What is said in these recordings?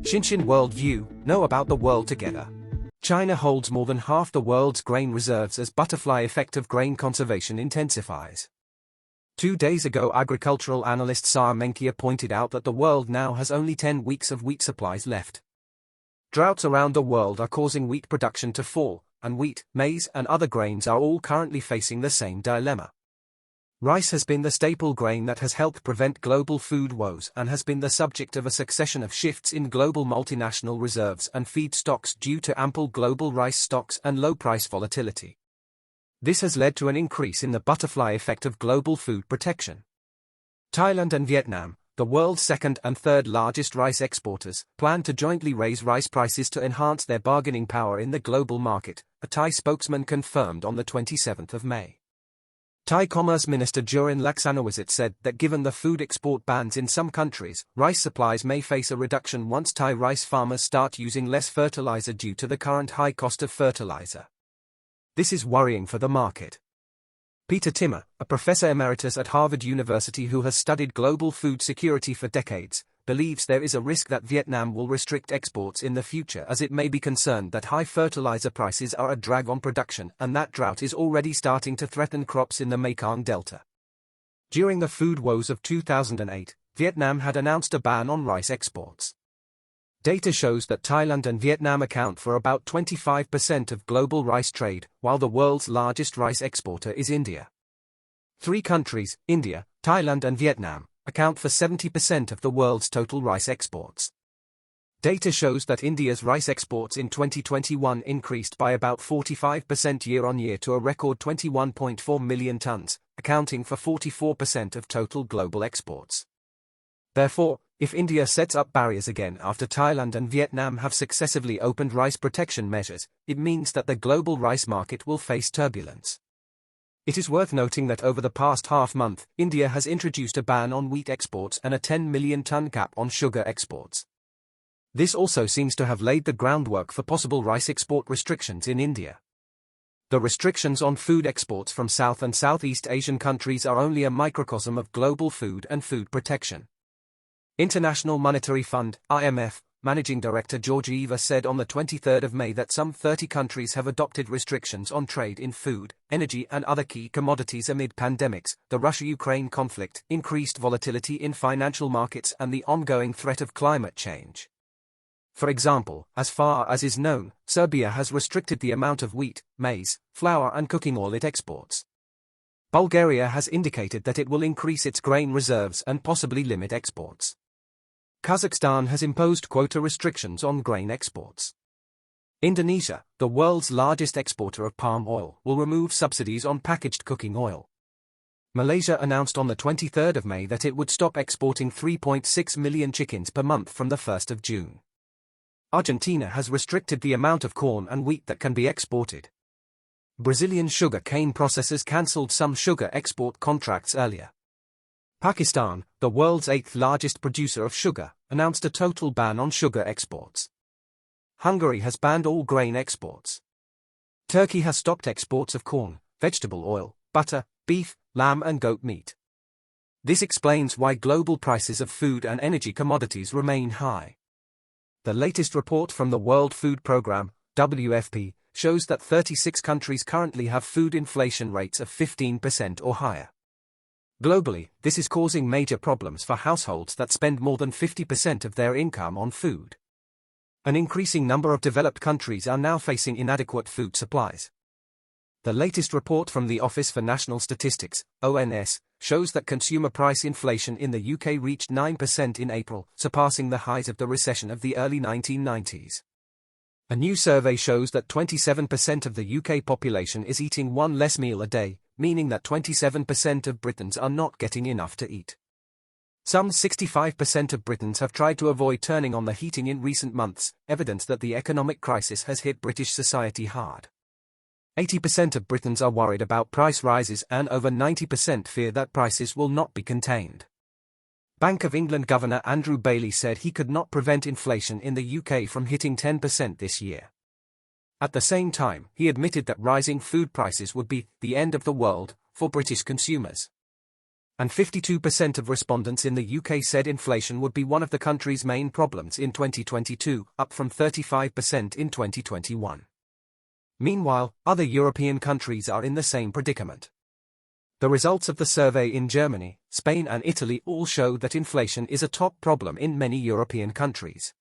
Shinshin World View, know about the world together. China holds more than half the world's grain reserves as butterfly effect of grain conservation intensifies. 2 days ago, agricultural analyst Sara Menker pointed out that the world now has only 10 weeks of wheat supplies left. Droughts around the world are causing wheat production to fall, and wheat, maize, and other grains are all currently facing the same dilemma. Rice has been the staple grain that has helped prevent global food woes and has been the subject of a succession of shifts in global multinational reserves and feed stocks due to ample global rice stocks and low price volatility. This has led to an increase in the butterfly effect of global food protection. Thailand and Vietnam, the world's second and third largest rice exporters, plan to jointly raise rice prices to enhance their bargaining power in the global market, a Thai spokesman confirmed on the 27th of May. Thai Commerce Minister Jurin Laksanawizit said that given the food export bans in some countries, rice supplies may face a reduction once Thai rice farmers start using less fertilizer due to the current high cost of fertilizer. This is worrying for the market. Peter Timmer, a professor emeritus at Harvard University who has studied global food security for decades, believes there is a risk that Vietnam will restrict exports in the future as it may be concerned that high fertilizer prices are a drag on production and that drought is already starting to threaten crops in the Mekong Delta. During the food woes of 2008, Vietnam had announced a ban on rice exports. Data shows that Thailand and Vietnam account for about 25% of global rice trade, while the world's largest rice exporter is India. 3 countries, India, Thailand and Vietnam, account for 70% of the world's total rice exports. Data shows that India's rice exports in 2021 increased by about 45% year-on-year to a record 21.4 million tons, accounting for 44% of total global exports. Therefore, if India sets up barriers again after Thailand and Vietnam have successively opened rice protection measures, it means that the global rice market will face turbulence. It is worth noting that over the past half-month, India has introduced a ban on wheat exports and a 10 million ton cap on sugar exports. This also seems to have laid the groundwork for possible rice export restrictions in India. The restrictions on food exports from South and Southeast Asian countries are only a microcosm of global food and food protection. International Monetary Fund, IMF, Managing Director Georgieva said on the 23rd of May that some 30 countries have adopted restrictions on trade in food, energy and other key commodities amid pandemics, the Russia-Ukraine conflict, increased volatility in financial markets and the ongoing threat of climate change. For example, as far as is known, Serbia has restricted the amount of wheat, maize, flour and cooking oil it exports. Bulgaria has indicated that it will increase its grain reserves and possibly limit exports. Kazakhstan has imposed quota restrictions on grain exports. Indonesia, the world's largest exporter of palm oil, will remove subsidies on packaged cooking oil. Malaysia announced on the 23rd of May that it would stop exporting 3.6 million chickens per month from the 1st of June. Argentina has restricted the amount of corn and wheat that can be exported. Brazilian sugar cane processors cancelled some sugar export contracts earlier. Pakistan, the world's 8th largest producer of sugar, announced a total ban on sugar exports. Hungary has banned all grain exports. Turkey has stopped exports of corn, vegetable oil, butter, beef, lamb and goat meat. This explains why global prices of food and energy commodities remain high. The latest report from the World Food Programme, WFP, shows that 36 countries currently have food inflation rates of 15% or higher. Globally, this is causing major problems for households that spend more than 50% of their income on food. An increasing number of developed countries are now facing inadequate food supplies. The latest report from the Office for National Statistics, ONS, shows that consumer price inflation in the UK reached 9% in April, surpassing the highs of the recession of the early 1990s. A new survey shows that 27% of the UK population is eating one less meal a day, meaning that 27% of Britons are not getting enough to eat. Some 65% of Britons have tried to avoid turning on the heating in recent months, evidence that the economic crisis has hit British society hard. 80% of Britons are worried about price rises and over 90% fear that prices will not be contained. Bank of England Governor Andrew Bailey said he could not prevent inflation in the UK from hitting 10% this year. At the same time, he admitted that rising food prices would be the end of the world for British consumers. And 52% of respondents in the UK said inflation would be one of the country's main problems in 2022, up from 35% in 2021. Meanwhile, other European countries are in the same predicament. The results of the survey in Germany, Spain and Italy all show that inflation is a top problem in many European countries.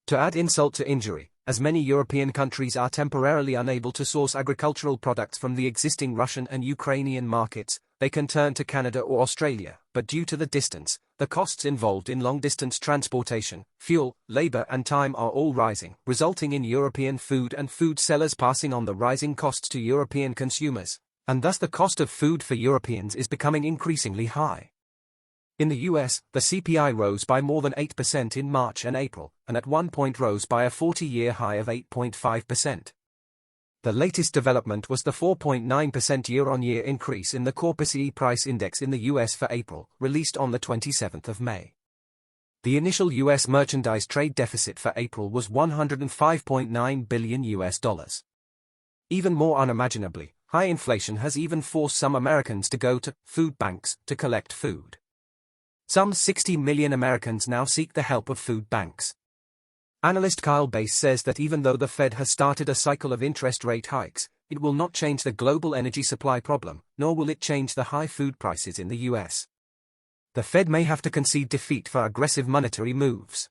To add insult to injury, as many European countries are temporarily unable to source agricultural products from the existing Russian and Ukrainian markets, they can turn to Canada or Australia, but due to the distance, the costs involved in long-distance transportation, fuel, labor and time are all rising, resulting in European food and food sellers passing on the rising costs to European consumers, and thus the cost of food for Europeans is becoming increasingly high. In the US, the CPI rose by more than 8% in March and April, and at one point rose by a 40-year high of 8.5%. The latest development was the 4.9% year-on-year increase in the core PCE price index in the US for April, released on the 27th of May. The initial US merchandise trade deficit for April was $105.9 billion. Even more unimaginably, high inflation has even forced some Americans to go to food banks to collect food. Some 60 million Americans now seek the help of food banks. Analyst Kyle Bass says that even though the Fed has started a cycle of interest rate hikes, it will not change the global energy supply problem, nor will it change the high food prices in the US. The Fed may have to concede defeat for aggressive monetary moves.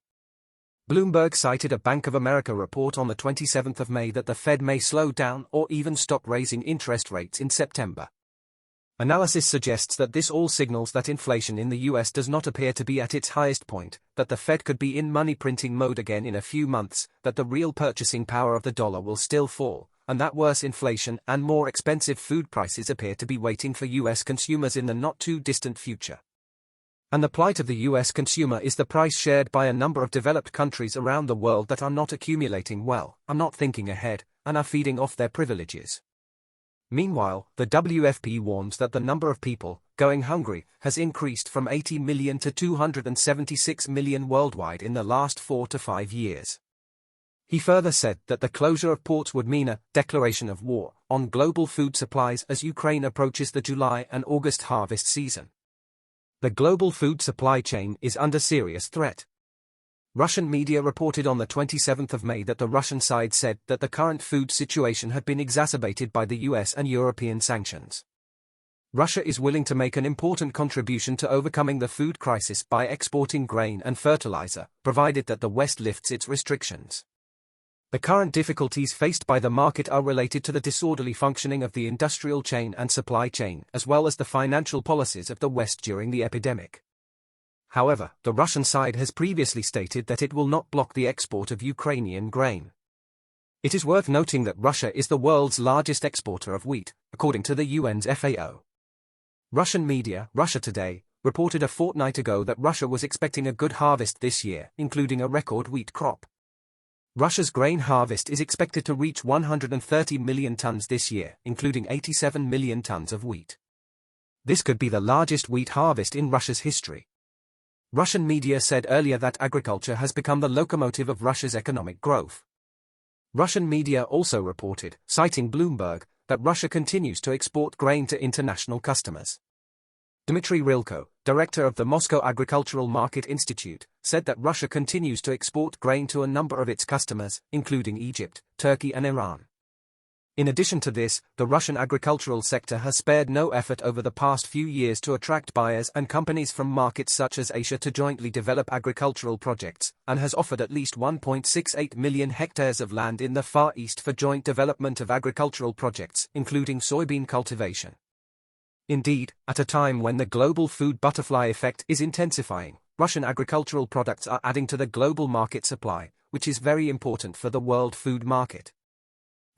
Bloomberg cited a Bank of America report on the 27th of May that the Fed may slow down or even stop raising interest rates in September. Analysis suggests that this all signals that inflation in the US does not appear to be at its highest point, that the Fed could be in money-printing mode again in a few months, that the real purchasing power of the dollar will still fall, and that worse inflation and more expensive food prices appear to be waiting for US consumers in the not-too-distant future. And the plight of the US consumer is the price shared by a number of developed countries around the world that are not accumulating well, are not thinking ahead, and are feeding off their privileges. Meanwhile, the WFP warns that the number of people going hungry has increased from 80 million to 276 million worldwide in the last 4 to 5 years. He further said that the closure of ports would mean a declaration of war on global food supplies as Ukraine approaches the July and August harvest season. The global food supply chain is under serious threat. Russian media reported on the 27th of May that the Russian side said that the current food situation had been exacerbated by the US and European sanctions. Russia is willing to make an important contribution to overcoming the food crisis by exporting grain and fertilizer, provided that the West lifts its restrictions. The current difficulties faced by the market are related to the disorderly functioning of the industrial chain and supply chain, as well as the financial policies of the West during the epidemic. However, the Russian side has previously stated that it will not block the export of Ukrainian grain. It is worth noting that Russia is the world's largest exporter of wheat, according to the UN's FAO. Russian media, Russia Today, reported a fortnight ago that Russia was expecting a good harvest this year, including a record wheat crop. Russia's grain harvest is expected to reach 130 million tons this year, including 87 million tons of wheat. This could be the largest wheat harvest in Russia's history. Russian media said earlier that agriculture has become the locomotive of Russia's economic growth. Russian media also reported, citing Bloomberg, that Russia continues to export grain to international customers. Dmitry Rilko, director of the Moscow Agricultural Market Institute, said that Russia continues to export grain to a number of its customers, including Egypt, Turkey and Iran. In addition to this, the Russian agricultural sector has spared no effort over the past few years to attract buyers and companies from markets such as Asia to jointly develop agricultural projects, and has offered at least 1.68 million hectares of land in the Far East for joint development of agricultural projects, including soybean cultivation. Indeed, at a time when the global food butterfly effect is intensifying, Russian agricultural products are adding to the global market supply, which is very important for the world food market.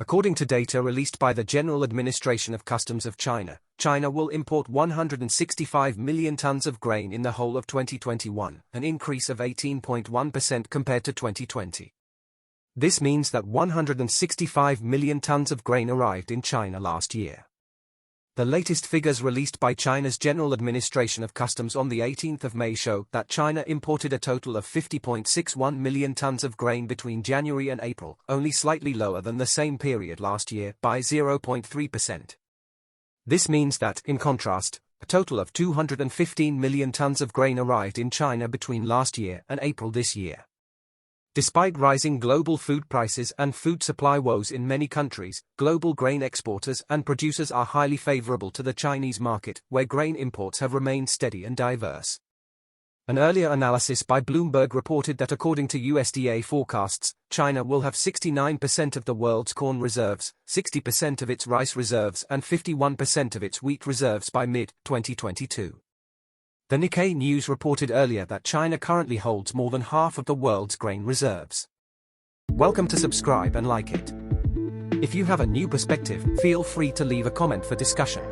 According to data released by the General Administration of Customs of China, China will import 165 million tons of grain in the whole of 2021, an increase of 18.1% compared to 2020. This means that 165 million tons of grain arrived in China last year. The latest figures released by China's General Administration of Customs on the 18th of May show that China imported a total of 50.61 million tons of grain between January and April, only slightly lower than the same period last year by 0.3%. This means that, in contrast, A total of 215 million tons of grain arrived in China between last year and April this year. Despite rising global food prices and food supply woes in many countries, global grain exporters and producers are highly favorable to the Chinese market, where grain imports have remained steady and diverse. An earlier analysis by Bloomberg reported that according to USDA forecasts, China will have 69% of the world's corn reserves, 60% of its rice reserves and 51% of its wheat reserves by mid-2022. The Nikkei News reported earlier that China currently holds more than half of the world's grain reserves. Welcome to subscribe and like it. If you have a new perspective, feel free to leave a comment for discussion.